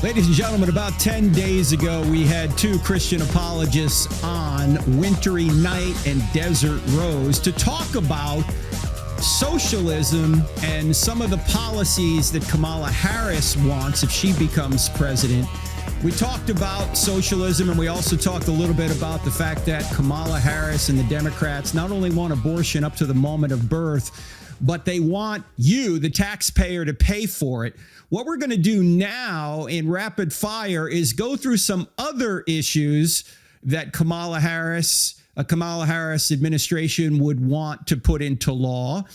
Ladies and gentlemen, about 10 days ago, we had two Christian apologists on Wintery Knight and Desert Rose to talk about socialism and some of the policies that Kamala Harris wants if she becomes president. We talked about socialism, and we also talked a little bit about the fact that Kamala Harris and the Democrats not only want abortion up to the moment of birth, but they want you, the taxpayer, to pay for it. What we're going to do now in rapid fire is go through some other issues that Kamala Harris administration would want to put into law.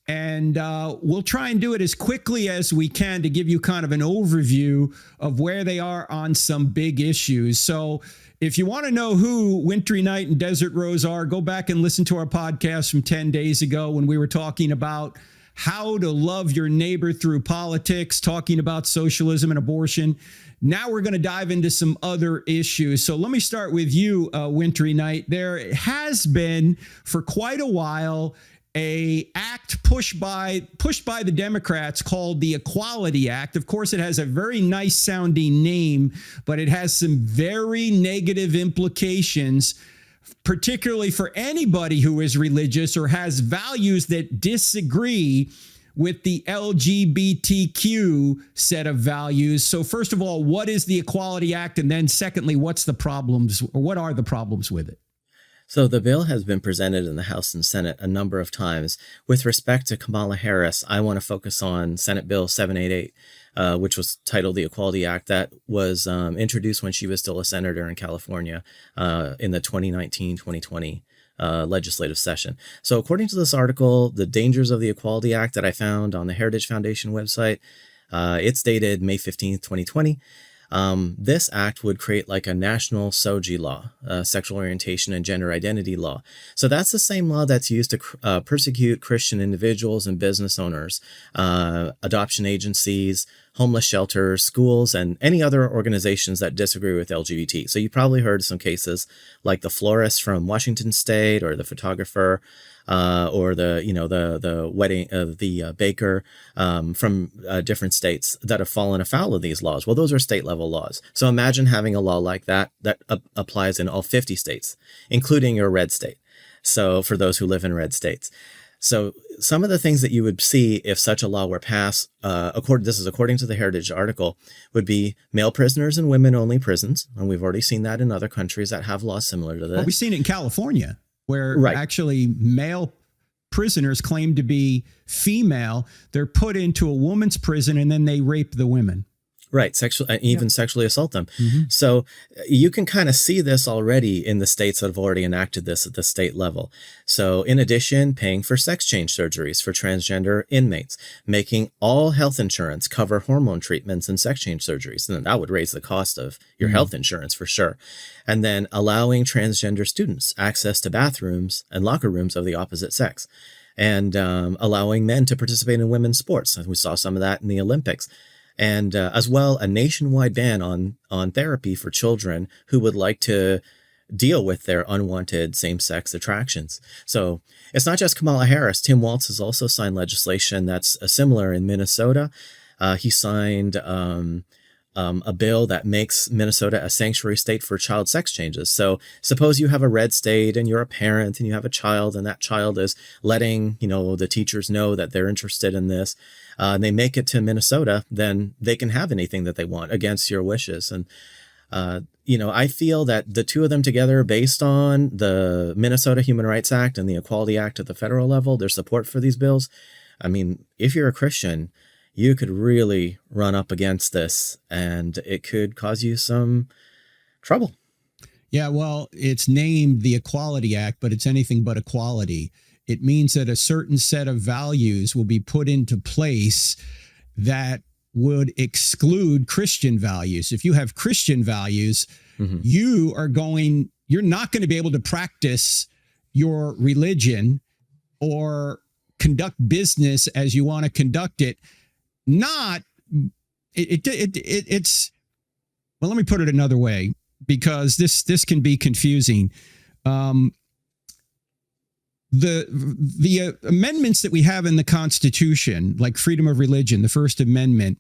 And we'll try and do it as quickly as we can to give you kind of an overview of where they are on some big issues. So if you want to know who Wintery Knight and Desert Rose are, go back and listen to our podcast from 10 days ago when we were talking about how to love your neighbor through politics, talking about socialism and abortion. Now we're going to dive into some other issues. So let me start with you, Wintery Knight. There has been for quite a while a act pushed by the Democrats called the Equality Act. Of course, it has a very nice sounding name, but it has some very negative implications, particularly for anybody who is religious or has values that disagree with the LGBTQ set of values. So first of all, what is the Equality Act? And then secondly, what are the problems with it? So the bill has been presented in the House and Senate a number of times. With respect to Kamala Harris, I want to focus on Senate Bill 788, which was titled the Equality Act, that was introduced when she was still a senator in California in the 2019-2020 legislative session. So according to this article, the dangers of the Equality Act that I found on the Heritage Foundation website, it's dated May 15th, 2020. This act would create like a national 𝗧𝗔𝗫 law, sexual orientation and gender identity law. So that's the same law that's used to persecute Christian individuals and business owners, adoption agencies, homeless shelters, schools, and any other organizations that disagree with LGBT. So you probably heard some cases like the florist from Washington State, or the photographer, or the baker from different states that have fallen afoul of these laws. Well, those are state level laws. So imagine having a law like that applies in all 50 states, including your red state. So for those who live in red states. So some of the things that you would see if such a law were passed, this is according to the Heritage article, would be male prisoners in women-only prisons. And we've already seen that in other countries that have laws similar to this. Well, we've seen it in California, where actually male prisoners claim to be female. They're put into a woman's prison and then they rape the women. Right. Sexually assault them. Mm-hmm. So you can kind of see this already in the states that have already enacted this at the state level. So in addition, paying for sex change surgeries for transgender inmates, making all health insurance cover hormone treatments and sex change surgeries. And that would raise the cost of your health insurance for sure. And then allowing transgender students access to bathrooms and locker rooms of the opposite sex, and allowing men to participate in women's sports. And we saw some of that in the Olympics. And as well, a nationwide ban on therapy for children who would like to deal with their unwanted same-sex attractions. So it's not just Kamala Harris. Tim Walz has also signed legislation that's similar in Minnesota. He signed a bill that makes Minnesota a sanctuary state for child sex changes. So suppose you have a red state and you're a parent and you have a child, and that child is letting, the teachers know that they're interested in this, and they make it to Minnesota, then they can have anything that they want against your wishes. And, I feel that the two of them together, based on the Minnesota Human Rights Act and the Equality Act at the federal level, their support for these bills, I mean, if you're a Christian, you could really run up against this and it could cause you some trouble. Yeah, well, it's named the Equality Act, but it's anything but equality. It means that a certain set of values will be put into place that would exclude Christian values. If you have Christian values, you're not going to be able to practice your religion or conduct business as you want to conduct it. It's well, let me put it another way, because this can be confusing. The amendments that we have in the Constitution, like freedom of religion, the First Amendment,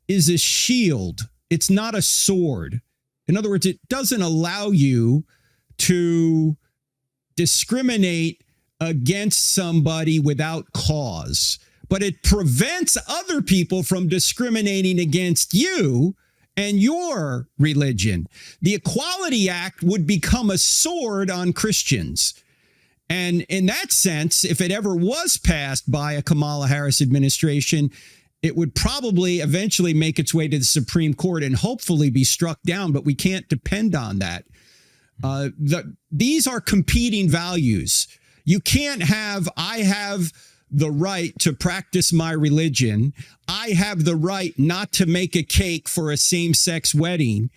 is a shield it's not a sword. In other words, it doesn't allow you to discriminate against somebody without cause, but it prevents other people from discriminating against you and your religion. The Equality Act would become a sword on Christians. And in that sense, if it ever was passed by a Kamala Harris administration, it would probably eventually make its way to the Supreme Court and hopefully be struck down, but we can't depend on that. These are competing values. You can't have, I have the right to practice my religion. I have the right not to make a cake for a same-sex wedding,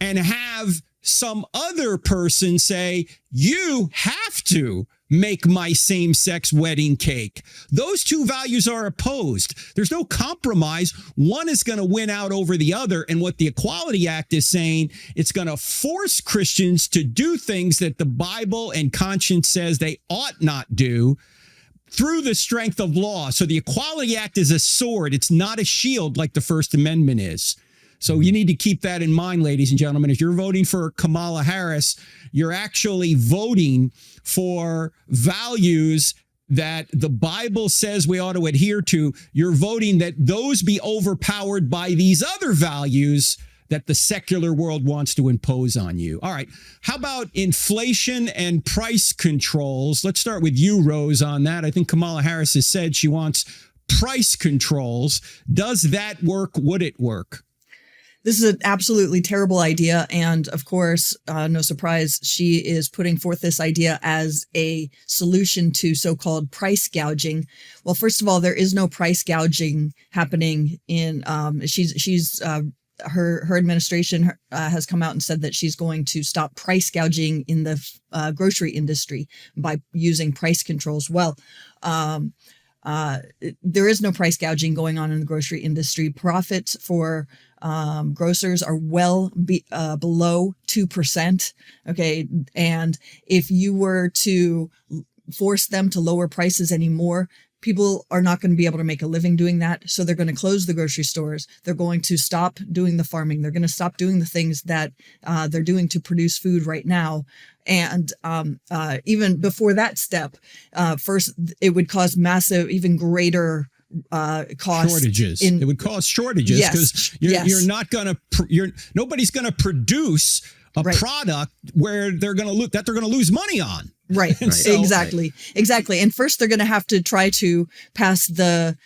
and have some other person say, you have to make my same-sex wedding cake. Those two values are opposed. There's no compromise. One is going to win out over the other. And what the Equality Act is saying, it's going to force Christians to do things that the Bible and conscience says they ought not do through the strength of law. So the Equality Act is a sword. It's not a shield like the First Amendment is. So you need to keep that in mind, ladies and gentlemen. If you're voting for Kamala Harris, you're actually voting for values that the Bible says we ought to adhere to. You're voting that those be overpowered by these other values that the secular world wants to impose on you. All right. How about inflation and price controls? Let's start with you, Rose, on that. I think Kamala Harris has said she wants price controls. Does that work? Would it work? This is an absolutely terrible idea. And of course, no surprise, she is putting forth this idea as a solution to so-called price gouging. Well, first of all, there is no price gouging happening in, her administration has come out and said that she's going to stop price gouging in the grocery industry by using price controls. Well, there is no price gouging going on in the grocery industry. Profits for grocers are well below 2%. Okay. And if you were to force them to lower prices anymore, people are not going to be able to make a living doing that. So they're going to close the grocery stores. They're going to stop doing the farming. They're going to stop doing the things that they're doing to produce food right now. And even before that step, first, it would cause massive, even greater cost shortages. It would cause shortages because you're not going to, nobody's going to produce a product where they're going to lose money on. Right. Exactly. And first they're going to have to try to pass the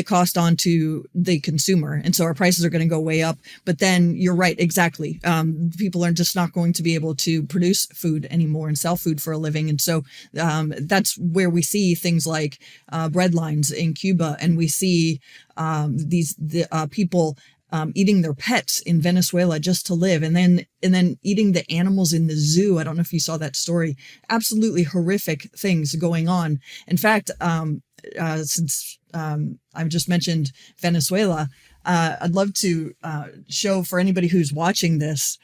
cost on to the consumer. And so our prices are going to go way up. But then you're right. Exactly. People are just not going to be able to produce food anymore and sell food for a living. And so that's where we see things like bread lines in Cuba. And we see the people eating their pets in Venezuela just to live, and then eating the animals in the zoo. I don't know if you saw that story. Absolutely horrific things going on. In fact, since I've just mentioned Venezuela, I'd love to show for anybody who's watching this,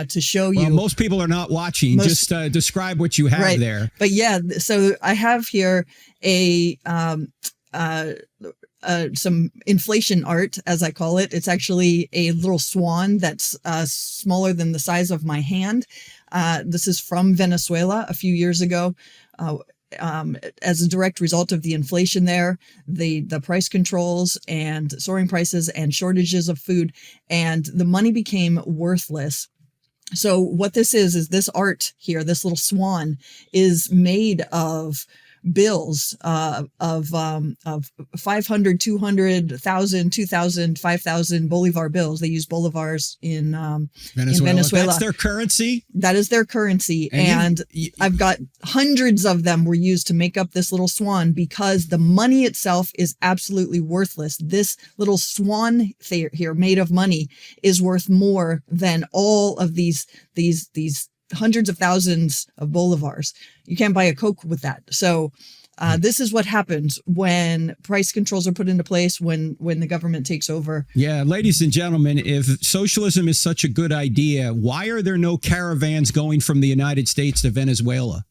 to show you. Well, most people are not watching. Just describe what you have there. But yeah, so I have here some inflation art, as I call it. It's actually a little swan that's smaller than the size of my hand. This is from Venezuela a few years ago. As a direct result of the inflation there, the price controls and soaring prices and shortages of food, and the money became worthless. So what this is this art here, this little swan, is made of bills of 500, 200, 1,000, 2,000, 5,000 Bolivar bills. They use bolivars in Venezuela. That's their currency? That is their currency. And I've got hundreds of them were used to make up this little swan because the money itself is absolutely worthless. This little swan here made of money is worth more than all of these hundreds of thousands of bolivars. You can't buy a Coke with that. So this is what happens when price controls are put into place, when the government takes over. Yeah, ladies and gentlemen, if socialism is such a good idea, why are there no caravans going from the United States to Venezuela?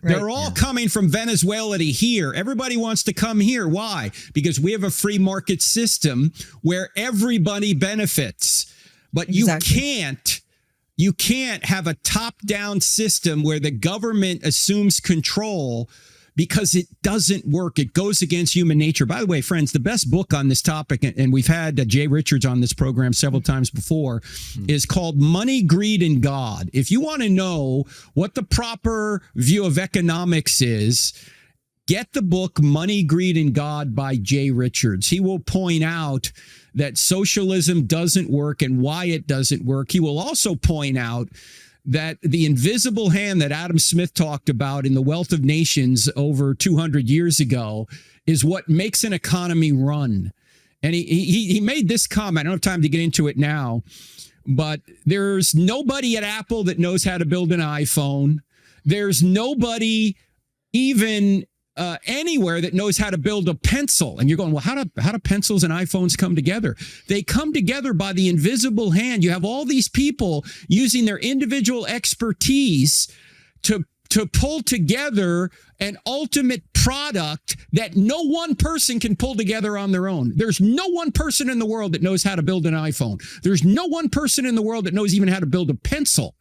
Right. They're all coming from Venezuela to here. Everybody wants to come here. Why? Because we have a free market system where everybody benefits. But Exactly. you can't have a top-down system where the government assumes control, because it doesn't work. It goes against human nature. By the way, friends, the best book on this topic, and we've had Jay Richards on this program several times before, is called Money, Greed, and God. If you want to know what the proper view of economics is, get the book Money, Greed, and God by Jay Richards. He will point out that socialism doesn't work and why it doesn't work. He will also point out that the invisible hand that Adam Smith talked about in The Wealth of Nations over 200 years ago is what makes an economy run. And he made this comment. I don't have time to get into it now, but there's nobody at Apple that knows how to build an iPhone. There's nobody even anywhere that knows how to build a pencil. And you're going, well, how do pencils and iPhones come together? They come together by the invisible hand. You have all these people using their individual expertise to pull together an ultimate product that no one person can pull together on their own. There's no one person in the world that knows how to build an iPhone. There's no one person in the world that knows even how to build a pencil.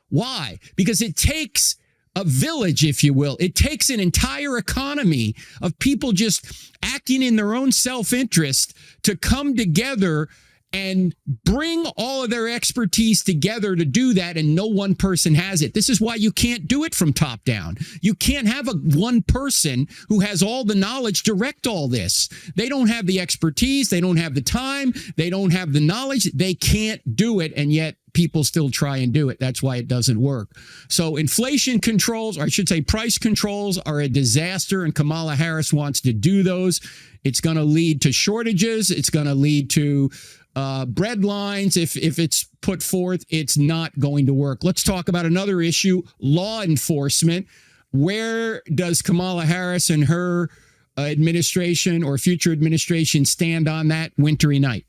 Why? Because it takes a village, if you will. It takes an entire economy of people just acting in their own self-interest to come together and bring all of their expertise together to do that, and no one person has it. This is why you can't do it from top down. You can't have one person who has all the knowledge direct all this. They don't have the expertise. They don't have the time. They don't have the knowledge. They can't do it, and yet people still try and do it. That's why it doesn't work. So inflation controls, or I should say price controls, are a disaster, and Kamala Harris wants to do those. It's going to lead to shortages. It's going to lead to bread lines. If it's put forth, it's not going to work. Let's talk about another issue, law enforcement. Where does Kamala Harris and her administration or future administration stand on that wintry night?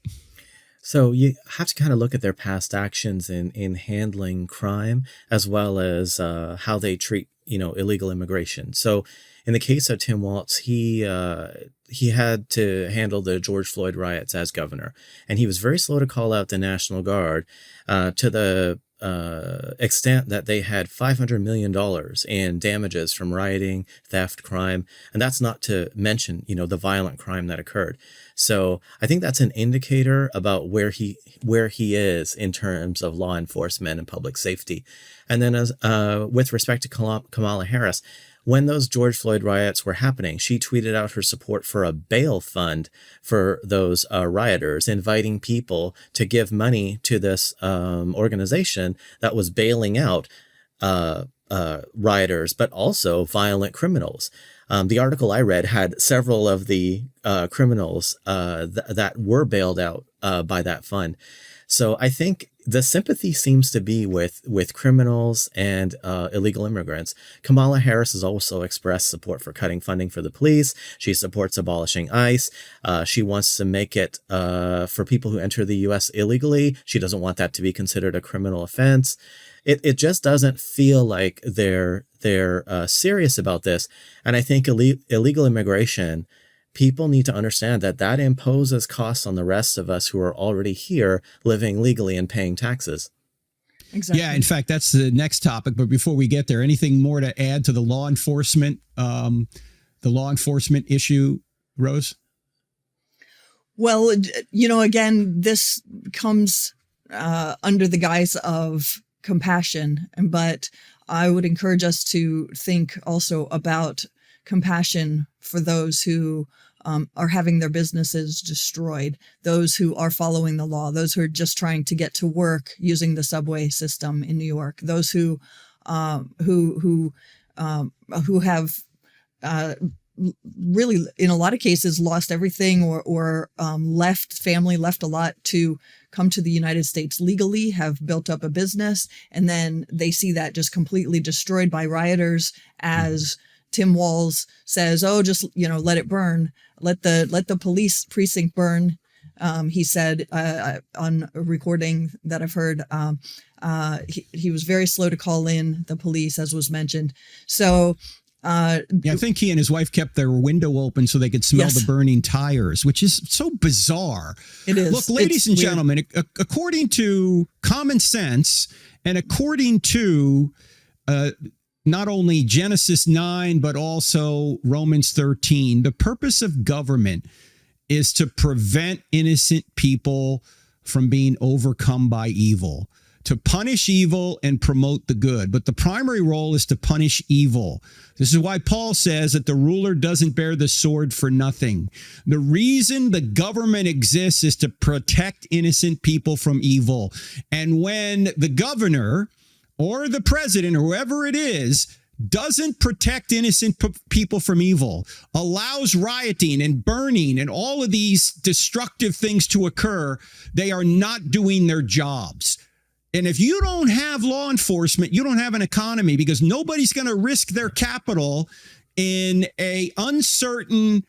So you have to kind of look at their past actions in handling crime, as well as how they treat, illegal immigration. So in the case of Tim Walz, he had to handle the George Floyd riots as governor, and he was very slow to call out the National Guard to the extent that they had $500 million in damages from rioting, theft, crime, and that's not to mention, the violent crime that occurred. So I think that's an indicator about where he is in terms of law enforcement and public safety. And then as with respect to Kamala Harris, when those George Floyd riots were happening, she tweeted out her support for a bail fund for those rioters, inviting people to give money to this organization that was bailing out rioters, but also violent criminals. The article I read had several of the criminals that were bailed out by that fund. So I think the sympathy seems to be with criminals and illegal immigrants. Kamala Harris has also expressed support for cutting funding for the police. She supports abolishing ICE. She wants to make it for people who enter the U.S. illegally. She doesn't want that to be considered a criminal offense. It just doesn't feel like they're serious about this. And I think illegal immigration, people need to understand that imposes costs on the rest of us who are already here living legally and paying taxes. Exactly. Yeah, in fact, that's the next topic. But before we get there, anything more to add to the law enforcement issue, Rose? Well, again, this comes under the guise of compassion, but I would encourage us to think also about compassion for those who are having their businesses destroyed, those who are following the law, those who are just trying to get to work using the subway system in New York, those who have really, in a lot of cases, lost everything or left a lot to come to the United States legally, have built up a business, and then they see that just completely destroyed by rioters as Tim Walz says, "Oh, just let it burn, let the police precinct burn." He said on a recording that I've heard, he was very slow to call in the police, as was mentioned. So Yeah, I think he and his wife kept their window open so they could smell Yes. the burning tires, which is so bizarre. It is. Look, ladies It's and weird. gentlemen, according to common sense and according to not only Genesis 9, but also Romans 13, the purpose of government is to prevent innocent people from being overcome by evil, to punish evil and promote the good. But the primary role is to punish evil. This is why Paul says that the ruler doesn't bear the sword for nothing. The reason the government exists is to protect innocent people from evil. And when the governor or the president, or whoever it is, doesn't protect innocent people from evil, allows rioting and burning and all of these destructive things to occur, they are not doing their jobs. And if you don't have law enforcement, you don't have an economy, because nobody's going to risk their capital in a uncertain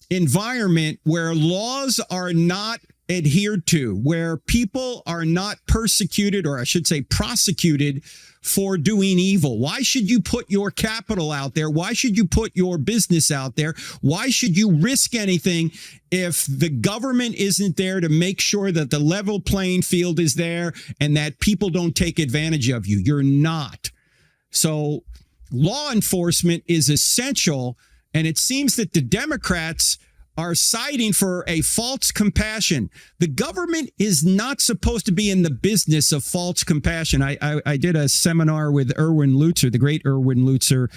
environment where laws are not adhered to, where people are not persecuted, or I should say prosecuted, for doing evil. Why should you put your capital out there? Why should you put your business out there? Why should you risk anything if the government isn't there to make sure that the level playing field is there and that people don't take advantage of you? You're not. So law enforcement is essential, and it seems that the Democrats are citing for a false compassion. The government is not supposed to be in the business of false compassion. I did a seminar with Erwin Lutzer, the great Erwin Lutzer,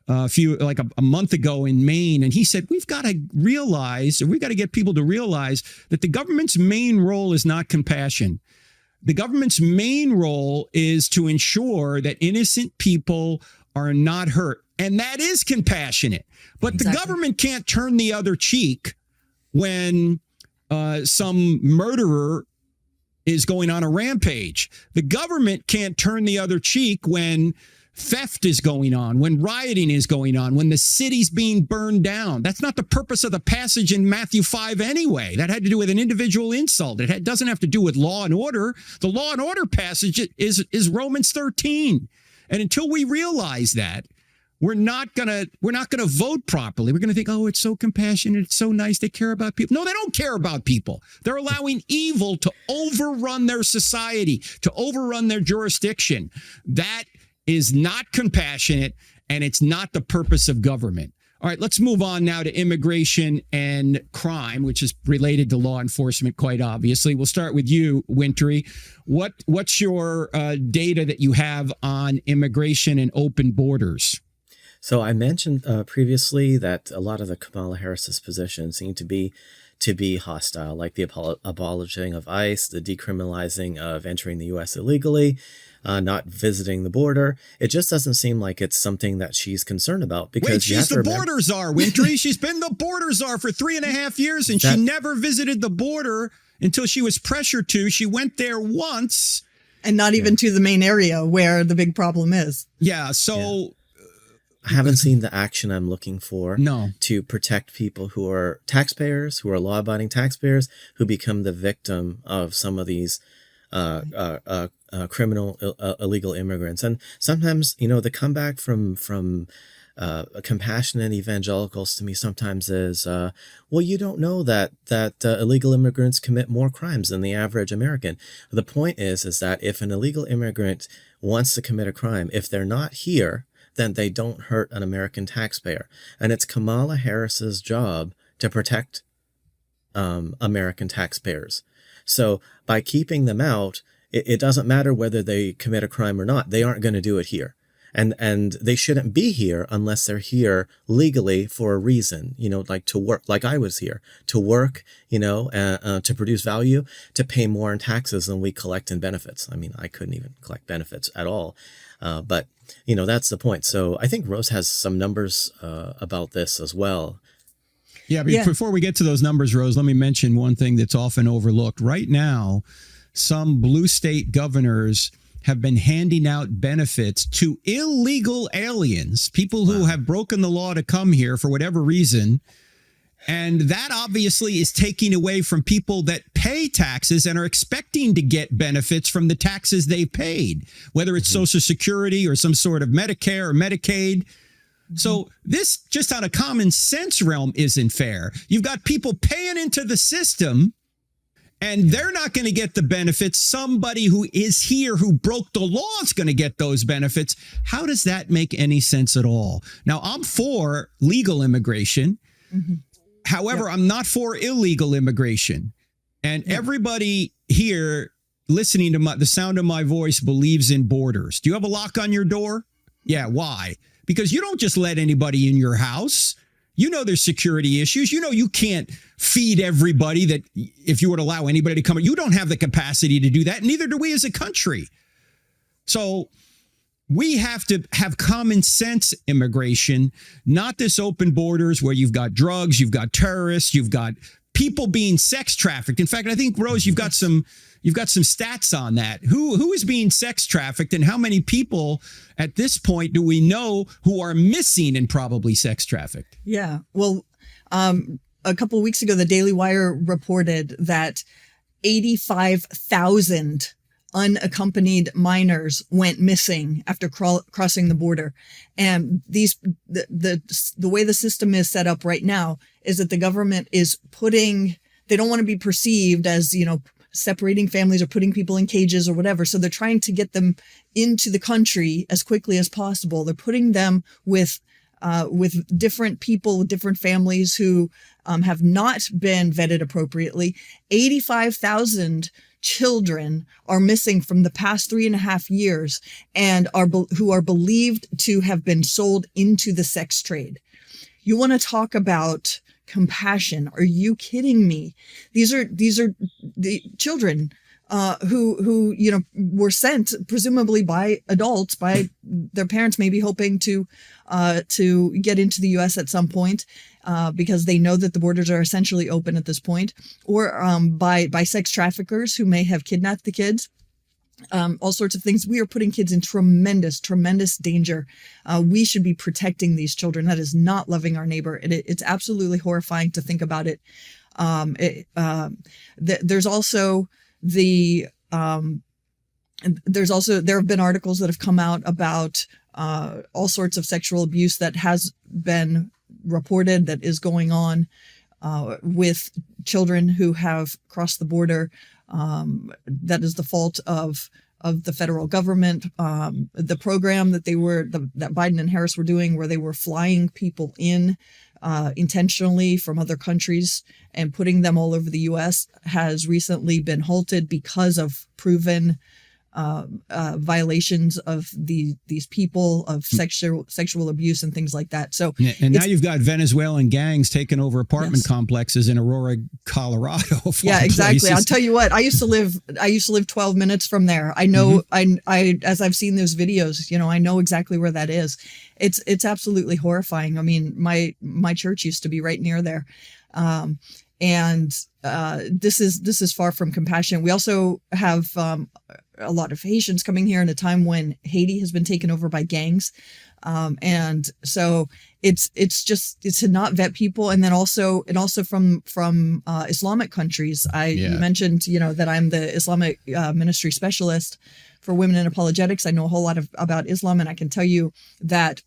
a month ago in Maine, and he said we've got to realize, or we've got to get people to realize, that the government's main role is not compassion. The government's main role is to ensure that innocent people are not hurt. And that is compassionate. But Exactly. The government can't turn the other cheek when some murderer is going on a rampage. The government can't turn the other cheek when theft is going on, when rioting is going on, when the city's being burned down. That's not the purpose of the passage in Matthew 5 anyway. That had to do with an individual insult. It doesn't have to do with law and order. The law and order passage is Romans 13. And until we realize that, we're not gonna vote properly. We're gonna think, oh, it's so compassionate, it's so nice, they care about people. No, they don't care about people. They're allowing evil to overrun their society, to overrun their jurisdiction. That is not compassionate, and it's not the purpose of government. All right, let's move on now to immigration and crime, which is related to law enforcement, quite obviously. We'll start with you, Wintery. What's your data that you have on immigration and open borders? So I mentioned previously that a lot of the Kamala Harris's positions seem to be hostile, like the abolishing of ICE, the decriminalizing of entering the U.S. illegally, not visiting the border. It just doesn't seem like it's something that she's concerned about. Because wait, she's the border czar, Wintery. She's been the border czar for 3.5 years, and she never visited the border until she was pressured to. She went there once. And not even to the main area where the big problem is. Yeah, so... Yeah. I haven't seen the action I'm looking for to protect people who are taxpayers, who are law-abiding taxpayers, who become the victim of some of these criminal, illegal immigrants. And sometimes, the comeback from compassionate evangelicals to me sometimes is, well, you don't know that illegal immigrants commit more crimes than the average American. The point is that if an illegal immigrant wants to commit a crime, if they're not here, then they don't hurt an American taxpayer. And it's Kamala Harris's job to protect American taxpayers. So by keeping them out, it doesn't matter whether they commit a crime or not. They aren't going to do it here. And they shouldn't be here unless they're here legally for a reason, like to work, like I was here, to work, to produce value, to pay more in taxes than we collect in benefits. I mean, I couldn't even collect benefits at all. But that's the point. So I think Rose has some numbers about this as well. Yeah, but before we get to those numbers, Rose, let me mention one thing that's often overlooked. Right now, some blue state governors have been handing out benefits to illegal aliens, people who have broken the law to come here for whatever reason. And that obviously is taking away from people that pay taxes and are expecting to get benefits from the taxes they paid, whether it's Social Security or some sort of Medicare or Medicaid. So this, just on a common sense realm, isn't fair. You've got people paying into the system and they're not going to get the benefits. Somebody who is here who broke the law is going to get those benefits. How does that make any sense at all? Now, I'm for legal immigration. However, I'm not for illegal immigration. And everybody here listening to the sound of my voice believes in borders. Do you have a lock on your door? Yeah. Why? Because you don't just let anybody in your house. You know there's security issues. You know you can't feed everybody that if you were to allow anybody to come. You don't have the capacity to do that. Neither do we as a country. So we have to have common sense immigration, not this open borders where you've got drugs, you've got terrorists, you've got people being sex trafficked. In fact, I think, Rose, you've got some stats on that. Who is being sex trafficked and how many people at this point do we know who are missing and probably sex trafficked? Yeah. Well, a couple of weeks ago, the Daily Wire reported that 85,000 unaccompanied minors went missing after crossing the border. And the way the system is set up right now is that the government is they don't want to be perceived as, separating families or putting people in cages or whatever. So they're trying to get them into the country as quickly as possible. They're putting them with different people, different families who have not been vetted appropriately. 85,000 children are missing from the past 3.5 years and who are believed to have been sold into the sex trade. You want to talk about compassion? Are you kidding me? These are the children who were sent presumably by adults, by their parents, maybe hoping to get into the U.S. at some point because they know that the borders are essentially open at this point, or by sex traffickers who may have kidnapped the kids. All sorts of things. We are putting kids in tremendous danger. We should be protecting these children. That is not loving our neighbor. It's absolutely horrifying to think about it. There have been articles that have come out about all sorts of sexual abuse that has been reported, that is going on with children who have crossed the border. That is the fault of the federal government. The program that that Biden and Harris were doing, where they were flying people in intentionally from other countries and putting them all over the U.S., has recently been halted because of proven violations of these people, of sexual abuse and things like that. So, and now you've got Venezuelan gangs taking over apartment complexes in Aurora, Colorado. Yeah, exactly. Places. I'll tell you what. I used to live 12 minutes from there. I know. I as I've seen those videos, I know exactly where that is. It's absolutely horrifying. I mean, my church used to be right near there. And this is far from compassion. We also have a lot of Haitians coming here in a time when Haiti has been taken over by gangs, and so it's to not vet people. And then also from Islamic countries. You mentioned that I'm the Islamic ministry specialist for women in apologetics. I know a whole lot about Islam, and I can tell you that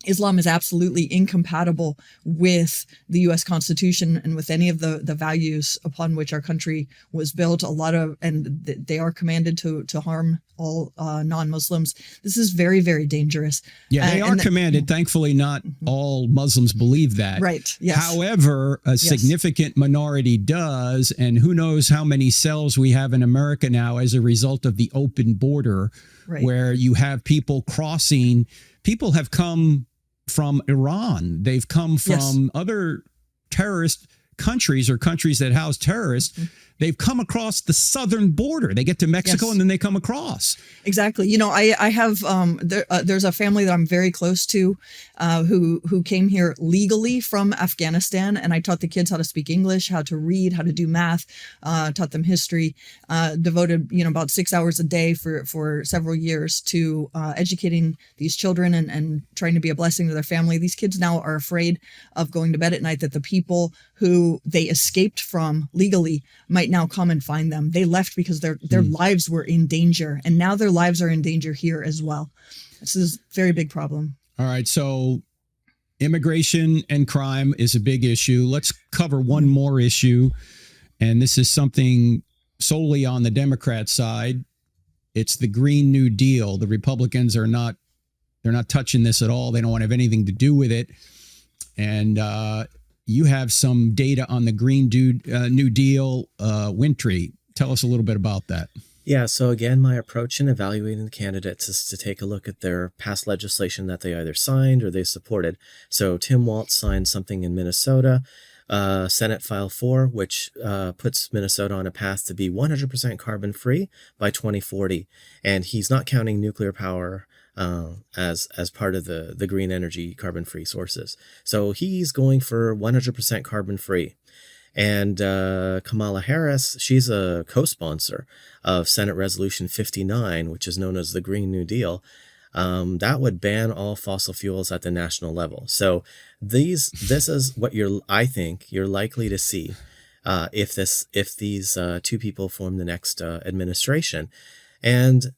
Islam is absolutely incompatible with the U.S. Constitution and with any of the values upon which our country was built. And they are commanded to harm all non-Muslims. This is very, very dangerous. Yeah, they are commanded. Thankfully, not all Muslims believe that. Right. Yes. However, a significant minority does, and who knows how many cells we have in America now as a result of the open border, where you have people crossing. People have come from Iran. They've come from other terrorist countries or countries that house terrorists. They've come across the southern border. They get to Mexico and then they come across. Exactly. I have there's a family that I'm very close to who came here legally from Afghanistan, and I taught the kids how to speak English, how to read, how to do math, taught them history, devoted about 6 hours a day for several years to educating these children and trying to be a blessing to their family. These kids now are afraid of going to bed at night, that the people who they escaped from legally might now come and find them. They left because their lives were in danger, and now their lives are in danger here as well. This is a very big problem. All right. So immigration and crime is a big issue. Let's cover one more issue, and this is something solely on the Democrat side. It's the Green New Deal. The Republicans they're not touching this at all. They don't want to have anything to do with it. And you have some data on the Green New Deal. Wintery, tell us a little bit about that. Yeah, so again, my approach in evaluating the candidates is to take a look at their past legislation that they either signed or they supported. So Tim Walz signed something in Minnesota, Senate File 4, which puts Minnesota on a path to be 100% carbon-free by 2040. And he's not counting nuclear power as part of the green energy carbon-free sources. So he's going for 100% carbon-free. And Kamala Harris, she's a co-sponsor of Senate Resolution 59, which is known as the Green New Deal. That would ban all fossil fuels at the national level. So this is what I think you're likely to see if these two people form the next administration. And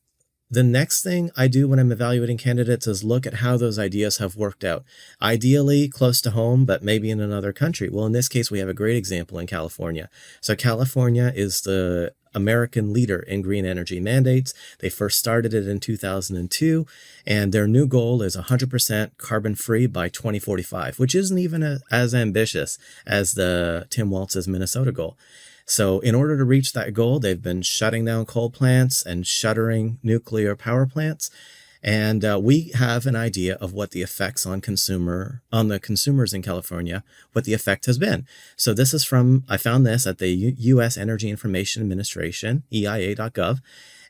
the next thing I do when I'm evaluating candidates is look at how those ideas have worked out. Ideally close to home, but maybe in another country. Well, in this case, we have a great example in California. So California is the American leader in green energy mandates. They first started it in 2002, and their new goal is 100% carbon-free by 2045, which isn't even as ambitious as the Tim Walz's Minnesota goal. So in order to reach that goal, they've been shutting down coal plants and shuttering nuclear power plants. And we have an idea of what the effects on the consumers in California, what the effect has been. So this is I found this at the U.S. Energy Information Administration, EIA.gov.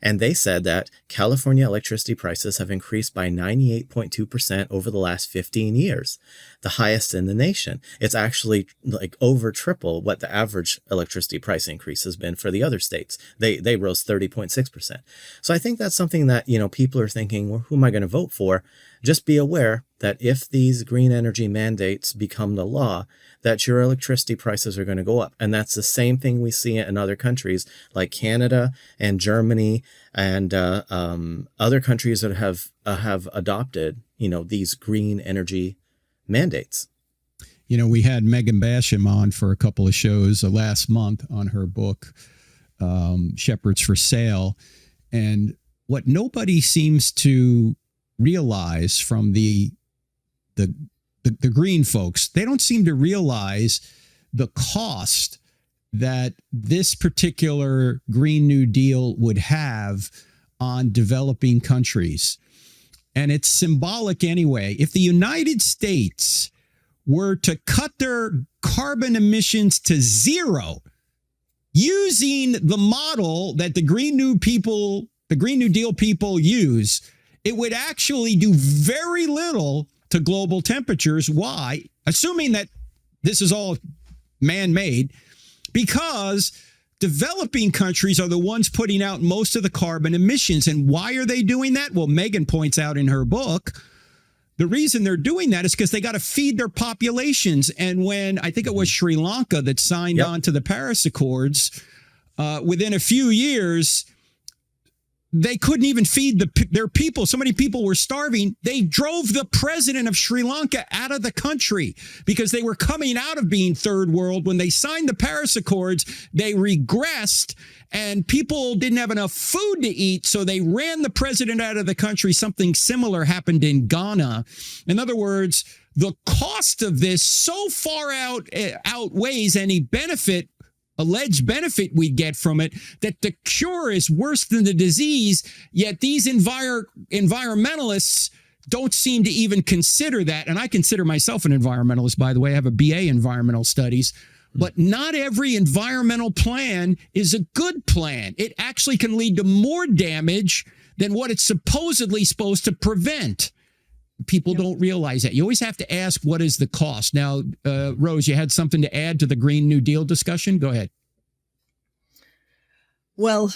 And they said that California electricity prices have increased by 98.2% over the last 15 years, the highest in the nation. It's actually like over triple what the average electricity price increase has been for the other states. They rose 30.6%. So I think that's something that, people are thinking, well, who am I going to vote for? Just be aware that if these green energy mandates become the law, that your electricity prices are going to go up. And that's the same thing we see in other countries like Canada and Germany and other countries that have adopted, these green energy mandates. We had Megan Basham on for a couple of shows last month on her book, Shepherds for Sale. And what nobody seems to realize from the green folks, they don't seem to realize the cost that this particular Green New Deal would have on developing countries. And it's symbolic anyway. If the United States were to cut their carbon emissions to zero using the model that the Green New Deal people use, it would actually do very little to global temperatures. Why? Assuming that this is all man-made, because developing countries are the ones putting out most of the carbon emissions. And why are they doing that? Well, Megan points out in her book, the reason they're doing that is because they got to feed their populations. And when I think it was Sri Lanka that signed on to the Paris Accords, within a few years, they couldn't even feed their people. So many people were starving. They drove the president of Sri Lanka out of the country because they were coming out of being third world. When they signed the Paris Accords, they regressed and people didn't have enough food to eat. So they ran the president out of the country. Something similar happened in Ghana. In other words, the cost of this so far outweighs any alleged benefit we get from it, that the cure is worse than the disease. Yet these environmentalists don't seem to even consider that. And I consider myself an environmentalist, by the way. I have a BA in environmental studies. But not every environmental plan is a good plan. It actually can lead to more damage than what it's supposedly supposed to prevent. People don't realize that. You always have to ask, what is the cost? Now, Rose, you had something to add to the Green New Deal discussion? Go ahead. Well,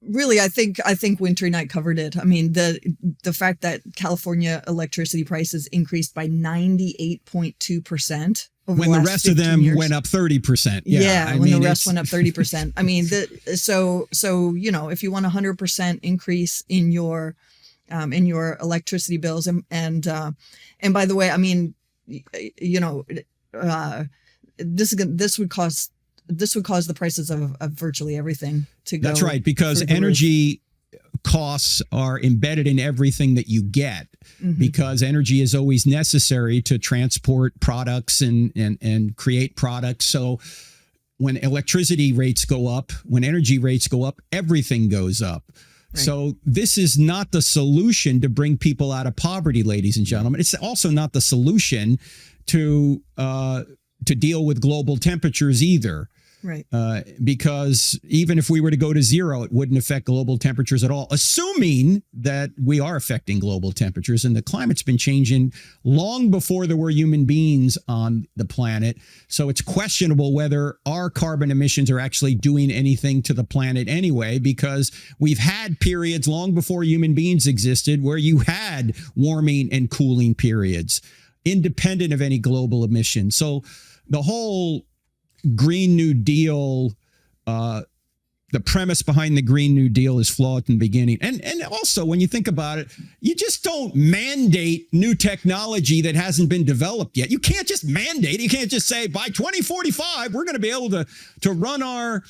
really, I think Wintery and I covered it. I mean, the fact that California electricity prices increased by 98.2%. When the rest of them went up 30%. Yeah, when the rest went up 30%. I mean, so if you want 100% increase in your in your electricity bills. And by the way, I mean, this would cause the prices of virtually everything to go. That's right, because energy costs are embedded in everything that you get, because energy is always necessary to transport products and create products. So when electricity rates go up, when energy rates go up, everything goes up. Right. So this is not the solution to bring people out of poverty, ladies and gentlemen. It's also not the solution to deal with global temperatures either. Right. Because even if we were to go to zero, it wouldn't affect global temperatures at all, assuming that we are affecting global temperatures. And the climate's been changing long before there were human beings on the planet. So it's questionable whether our carbon emissions are actually doing anything to the planet anyway, because we've had periods long before human beings existed where you had warming and cooling periods, independent of any global emissions. So the whole Green New Deal, the premise behind the Green New Deal is flawed in the beginning. And also, when you think about it, you just don't mandate new technology that hasn't been developed yet. You can't just mandate it. You can't just say by 2045, we're going to be able to run our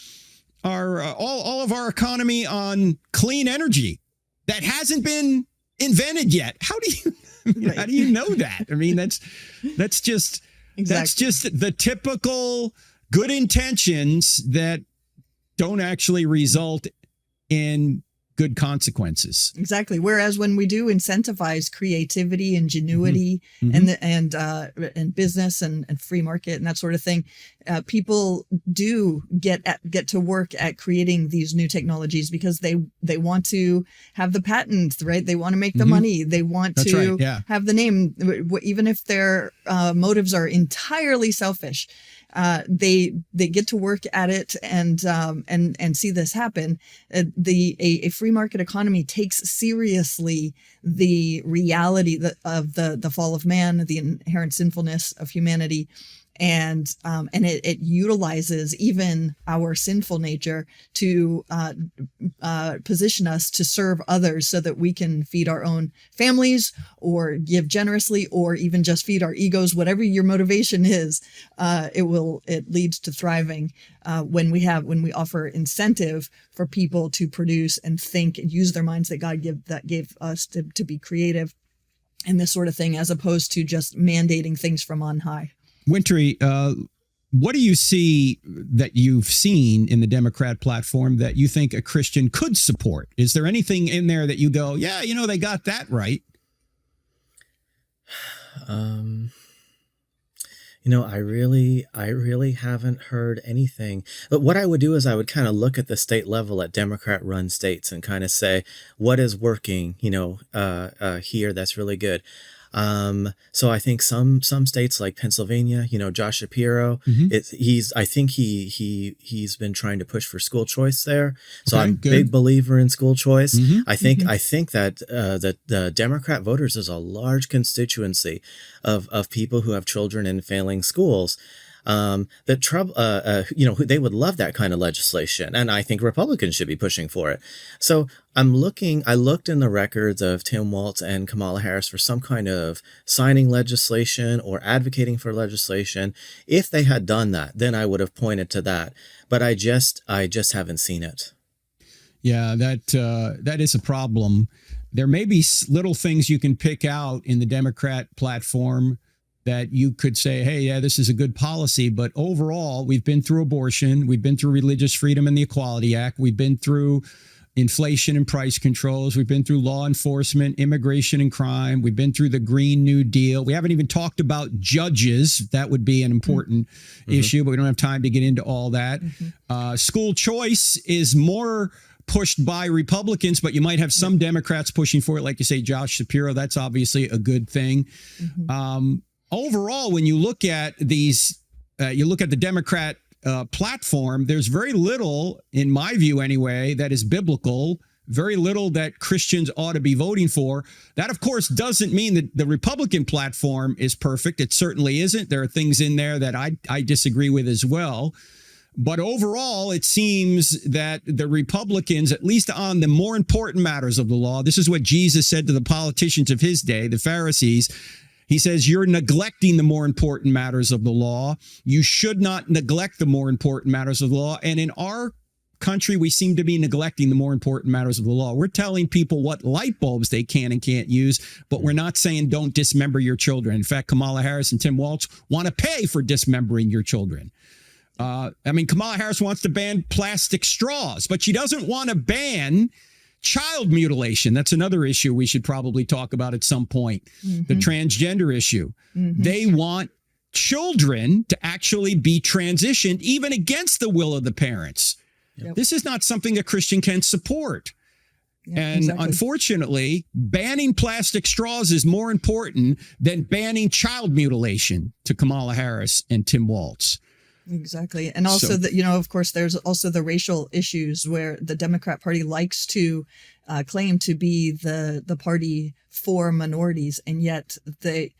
all of our economy on clean energy that hasn't been invented yet. How do you know that? I mean, that's just the typical good intentions that don't actually result in good consequences. Exactly. Whereas when we do incentivize creativity, ingenuity, and business and free market and that sort of thing, people do get to work at creating these new technologies because they want to have the patents, right? They want to make the money. They want to have the name, even if their motives are entirely selfish. They get to work at it and see this happen. A free market economy takes seriously the reality of the fall of man, the inherent sinfulness of humanity. And it utilizes even our sinful nature to position us to serve others so that we can feed our own families or give generously or even just feed our egos. Whatever your motivation is, it leads to thriving when we offer incentive for people to produce and think and use their minds that God gave us to be creative and this sort of thing, as opposed to just mandating things from on high. Wintery, what do you see that you've seen in the Democrat platform that you think a Christian could support? Is there anything in there that you go, yeah, they got that right? I really haven't heard anything. But what I would do is I would kind of look at the state level at Democrat-run states and kind of say, what is working, here that's really good. So I think some states like Pennsylvania, Josh Shapiro, I think he's been trying to push for school choice there. So I'm a big believer in school choice. I think that the Democrat voters is a large constituency of people who have children in failing schools. They would love that kind of legislation. And I think Republicans should be pushing for it. So I looked in the records of Tim Walz and Kamala Harris for some kind of signing legislation or advocating for legislation. If they had done that, then I would have pointed to that. But I just haven't seen it. Yeah, that is a problem. There may be little things you can pick out in the Democrat platform that you could say, hey, yeah, this is a good policy. But overall, we've been through abortion. We've been through Religious Freedom and the Equality Act. We've been through inflation and price controls. We've been through law enforcement, immigration and crime. We've been through the Green New Deal. We haven't even talked about judges. That would be an important issue, but we don't have time to get into all that. School choice is more pushed by Republicans, but you might have some Democrats pushing for it. Like you say, Josh Shapiro, that's obviously a good thing. Overall, when you look at these, you look at the Democrat platform, there's very little, in my view anyway, that is biblical, very little that Christians ought to be voting for. That, of course, doesn't mean that the Republican platform is perfect. It certainly isn't. There are things in there that I disagree with as well. But overall, it seems that the Republicans, at least on the more important matters of the law, this is what Jesus said to the politicians of his day, the Pharisees. He says, you're neglecting the more important matters of the law. You should not neglect the more important matters of the law. And in our country, we seem to be neglecting the more important matters of the law. We're telling people what light bulbs they can and can't use, but we're not saying don't dismember your children. In fact, Kamala Harris and Tim Walz want to pay for dismembering your children. Kamala Harris wants to ban plastic straws, but she doesn't want to ban child mutilation. That's another issue we should probably talk about at some point, the transgender issue. They want children to actually be transitioned, even against the will of the parents. Yep. This is not something a Christian can support. And unfortunately, banning plastic straws is more important than banning child mutilation to Kamala Harris and Tim Walz. Exactly. And also, of course, there's also the racial issues where the Democrat Party likes to claim to be the party for minorities. And yet there's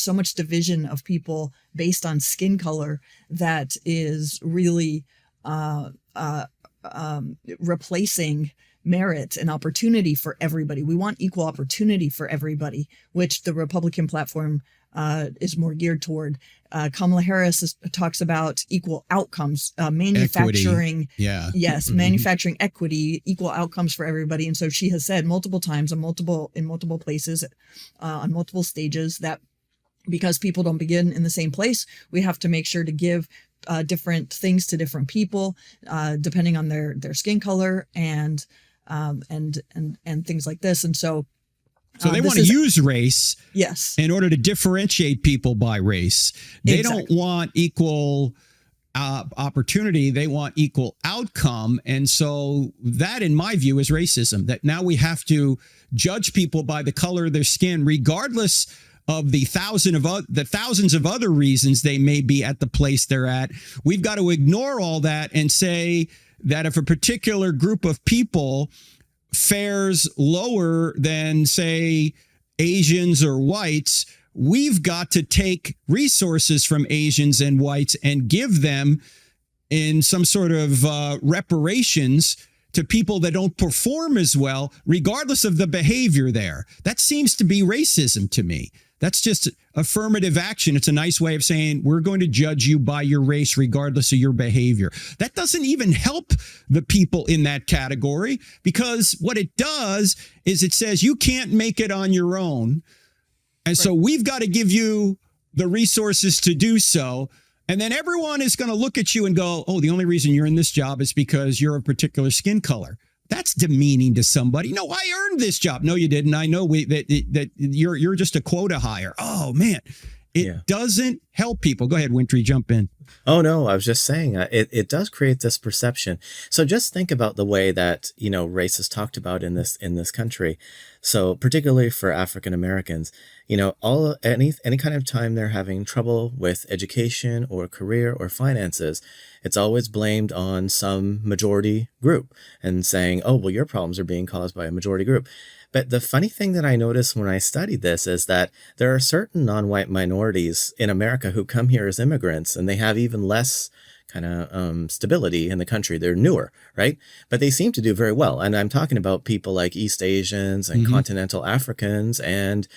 so much division of people based on skin color that is really replacing merit and opportunity for everybody. We want equal opportunity for everybody, which the Republican platform is more geared toward. Kamala Harris talks about equal outcomes, manufacturing. Equity. Yes, manufacturing equity, equal outcomes for everybody. And so she has said multiple times in multiple places, on multiple stages, that because people don't begin in the same place, we have to make sure to give different things to different people, depending on their skin color and things like this. And so they want to use race, yes, in order to differentiate people by race. They don't want equal opportunity. They want equal outcome. And so that, in my view, is racism, that now we have to judge people by the color of their skin, regardless of the thousands of other reasons they may be at the place they're at. We've got to ignore all that and say that if a particular group of people fares lower than, say, Asians or whites, we've got to take resources from Asians and whites and give them in some sort of reparations to people that don't perform as well, regardless of the behavior there. That seems to be racism to me. That's just affirmative action. It's a nice way of saying we're going to judge you by your race regardless of your behavior. That doesn't even help the people in that category, because what it does is it says you can't make it on your own. And so we've got to give you the resources to do so. And then everyone is going to look at you and go, oh, the only reason you're in this job is because you're a particular skin color. That's demeaning to somebody. No, I earned this job. No, you didn't. I know that you're just a quota hire. Oh, man. It doesn't help people. Go ahead, Wintery, jump in. Oh, no, I was just saying it does create this perception. So just think about the way that, race is talked about in this country. So particularly for African Americans, any kind of time they're having trouble with education or career or finances, it's always blamed on some majority group and saying, oh, well, your problems are being caused by a majority group. But the funny thing that I noticed when I studied this is that there are certain non-white minorities in America who come here as immigrants, and they have even less kind of stability in the country. They're newer, right? But they seem to do very well. And I'm talking about people like East Asians and continental Africans and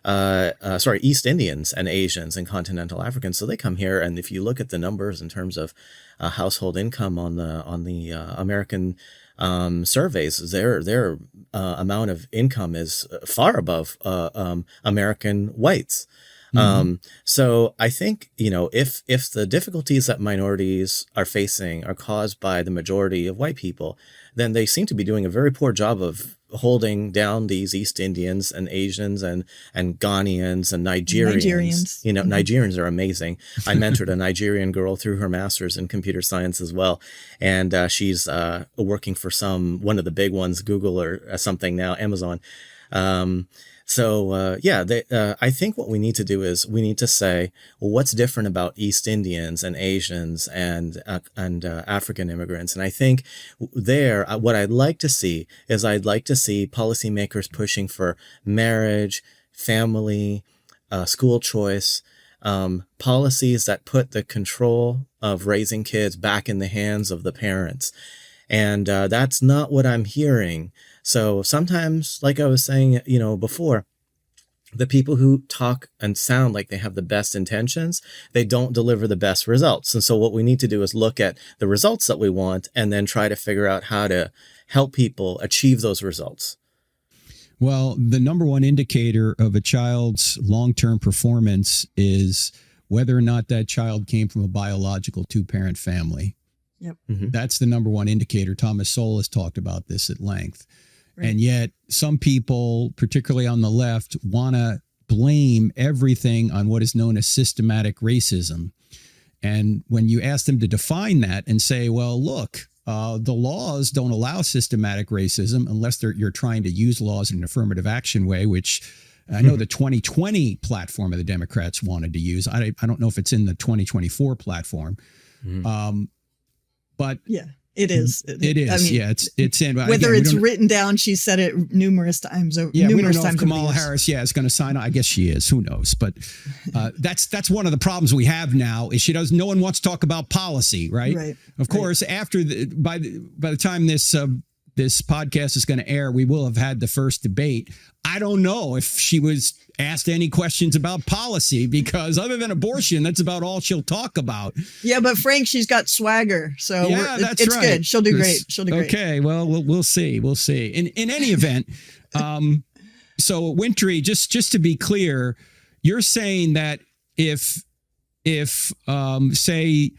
East Indians and Asians and continental Africans. So they come here, and if you look at the numbers in terms of household income on the American surveys, their amount of income is far above American whites. So I think, if the difficulties that minorities are facing are caused by the majority of white people, then they seem to be doing a very poor job of holding down these East Indians and Asians and Ghanaians and Nigerians. Nigerians are amazing. I mentored a Nigerian girl through her master's in computer science as well. And she's working for one of the big ones, Google or something now, Amazon. I think what we need to do is we need to say, well, what's different about East Indians and Asians and African immigrants? And I think what I'd like to see is policymakers pushing for marriage, family, school choice, policies that put the control of raising kids back in the hands of the parents. And that's not what I'm hearing. So sometimes, like I was saying, before, the people who talk and sound like they have the best intentions, they don't deliver the best results. And so what we need to do is look at the results that we want and then try to figure out how to help people achieve those results. Well, the number one indicator of a child's long-term performance is whether or not that child came from a biological two-parent family. Yep. Mm-hmm. That's the number one indicator. Thomas Sowell has talked about this at length. Right. And yet some people, particularly on the left, want to blame everything on what is known as systematic racism. And when you ask them to define that and say, well, look, the laws don't allow systematic racism unless you're trying to use laws in an affirmative action way, which I know the 2020 platform of the Democrats wanted to use. I don't know if it's in the 2024 platform. But yeah, it is. It is. I mean, yeah, it's in. Whether it's written down, she said it numerous times. Yeah, we don't know times if Kamala Harris, is going to sign on. I guess she is. Who knows? But that's one of the problems we have now is no one wants to talk about policy, right? Right. Of course, after by the time this podcast is going to air, we will have had the first debate. I don't know if she was asked any questions about policy because other than abortion, that's about all she'll talk about. Yeah, but Frank, she's got swagger, so that's it's right. good. She'll do great. She'll do great. Okay, well, we'll see. We'll see. In any event, so Wintery, just to be clear, you're saying that if say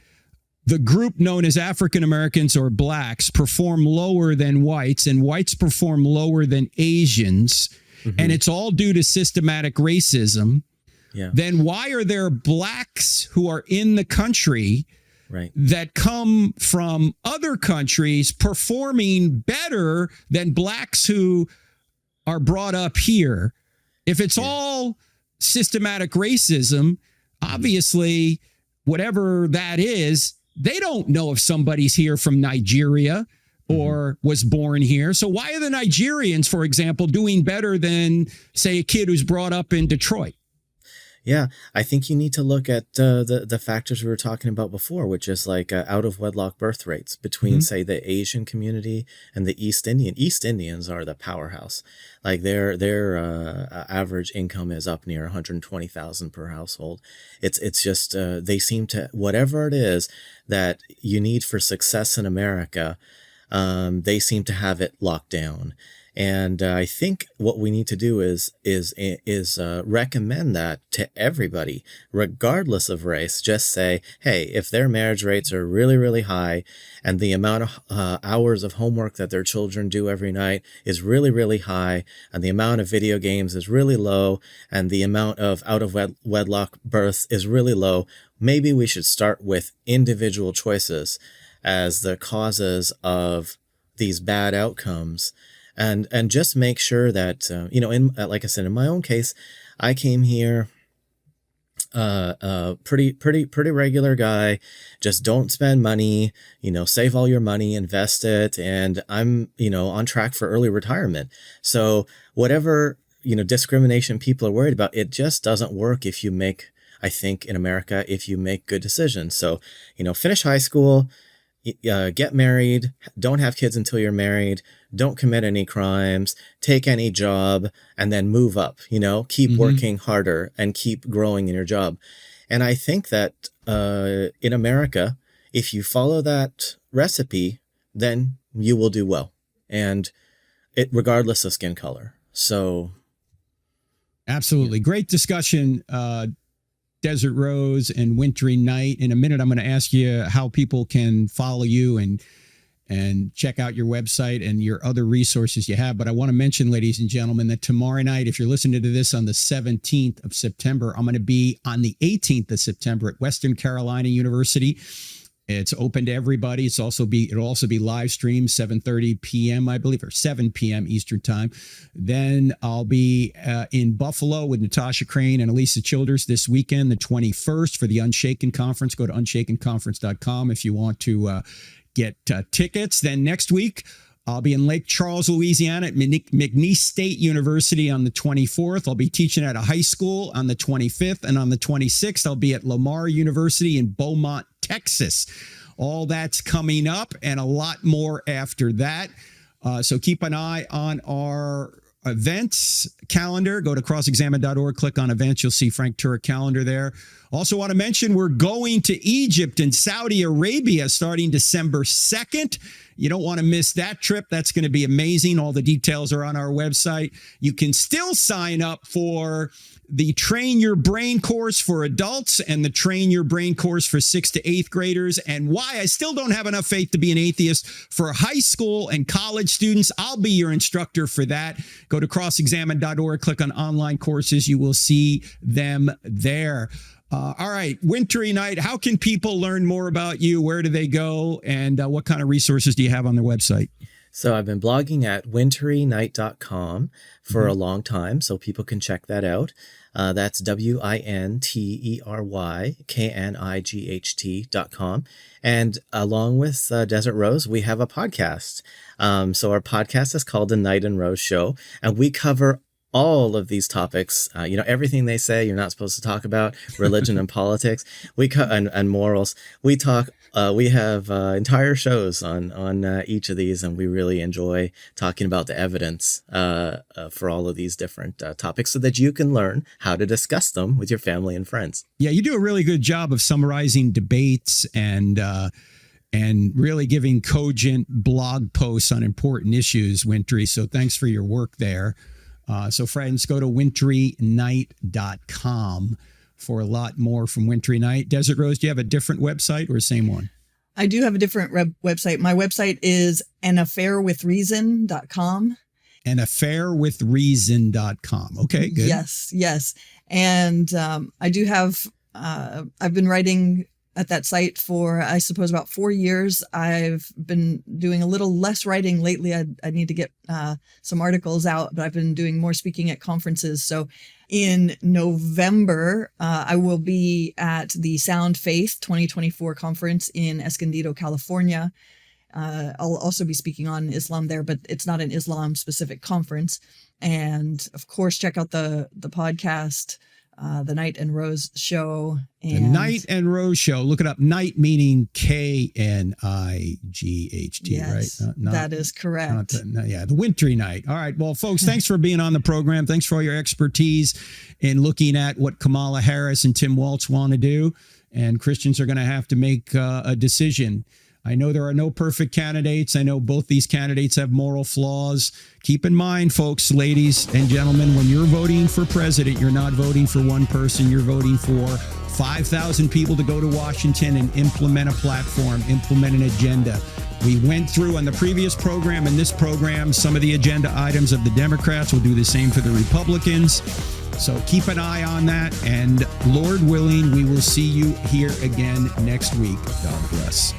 the group known as African Americans or blacks perform lower than whites and whites perform lower than Asians, and it's all due to systematic racism, then why are there blacks who are in the country that come from other countries performing better than blacks who are brought up here? If it's all systematic racism, obviously, whatever that is, they don't know if somebody's here from Nigeria or was born here. So why are the Nigerians, for example, doing better than, say, a kid who's brought up in Detroit? Yeah, I think you need to look at the factors we were talking about before, which is like out of wedlock birth rates between, say, the Asian community and the East Indian. East Indians are the powerhouse. Like their average income is up near 120,000 per household. It's just they seem to, whatever it is that you need for success in America, they seem to have it locked down. And I think what we need to do is recommend that to everybody, regardless of race. Just say, hey, if their marriage rates are really, really high and the amount of hours of homework that their children do every night is really, really high, and the amount of video games is really low, and the amount of out of wedlock births is really low, maybe we should start with individual choices as the causes of these bad outcomes. And just make sure that, like I said, in my own case, I came here, pretty regular guy, just don't spend money, save all your money, invest it. And I'm, on track for early retirement. So whatever, discrimination people are worried about, it just doesn't work if you make, I think in America, if you make good decisions. So, finish high school, get married, don't have kids until you're married, don't commit any crimes, take any job, and then move up, keep working harder and keep growing in your job. And I think that in America, if you follow that recipe, then you will do well, and regardless of skin color. So absolutely. Great discussion, Desert Rose and Wintry Knight. In a minute, I'm going to ask you how people can follow you and check out your website and your other resources you have. But I want to mention, ladies and gentlemen, that tomorrow night, if you're listening to this on the 17th of September, I'm going to be on the 18th of September at Western Carolina University. It's open to everybody. It'll also be live streamed 7:30 p.m., I believe, or 7 p.m. Eastern time. Then I'll be in Buffalo with Natasha Crane and Elisa Childers this weekend, the 21st, for the Unshaken Conference. Go to unshakenconference.com if you want to get tickets. Then next week, I'll be in Lake Charles, Louisiana at McNeese State University on the 24th. I'll be teaching at a high school on the 25th. And on the 26th, I'll be at Lamar University in Beaumont, Texas. All that's coming up and a lot more after that. So keep an eye on our events calendar. Go to crossexamine.org, click on events. You'll see Frank Turek calendar there. Also want to mention we're going to Egypt and Saudi Arabia starting December 2nd. You don't want to miss that trip. That's going to be amazing. All the details are on our website. You can still sign up for the Train Your Brain course for adults and the Train Your Brain course for 6th to 8th graders. And why I still don't have enough faith to be an atheist for high school and college students. I'll be your instructor for that. Go to crossexamine.org, click on online courses. You will see them there. All right, Wintery Night, how can people learn more about you? Where do they go? And what kind of resources do you have on their website? So I've been blogging at winterynight.com for a long time, so people can check that out. That's winteryKNIGHT.com. And along with Desert Rose, we have a podcast. So our podcast is called The Knight and Rose Show, and we cover all of these topics, everything they say you're not supposed to talk about, religion and politics, and morals. We talk. We have entire shows on each of these, and we really enjoy talking about the evidence for all of these different topics, so that you can learn how to discuss them with your family and friends. Yeah, you do a really good job of summarizing debates and really giving cogent blog posts on important issues, Wintery. So thanks for your work there. So friends, go to winterynight.com for a lot more from Wintery Night. Desert Rose, do you have a different website or the same one? I do have a different website. My website is anaffairwithreason.com. Anaffairwithreason.com. Okay, good. Yes. And I do have, I've been writing at that site for, I suppose, about 4 years. I've been doing a little less writing lately. I need to get some articles out, but I've been doing more speaking at conferences. So in November, I will be at the Sound Faith 2024 conference in Escondido, California. I'll also be speaking on Islam there, but it's not an Islam specific conference. And of course, check out the podcast, The Knight and Rose Show. The Knight and Rose Show. Look it up. Knight meaning Knight, yes, right? That is correct. The Wintery Night. All right. Well, folks, thanks for being on the program. Thanks for all your expertise in looking at what Kamala Harris and Tim Walz want to do. And Christians are going to have to make a decision. I know there are no perfect candidates. I know both these candidates have moral flaws. Keep in mind, folks, ladies and gentlemen, when you're voting for president, you're not voting for one person. You're voting for 5,000 people to go to Washington and implement a platform, implement an agenda. We went through on the previous program and this program some of the agenda items of the Democrats. We'll do the same for the Republicans. So keep an eye on that. And Lord willing, we will see you here again next week. God bless.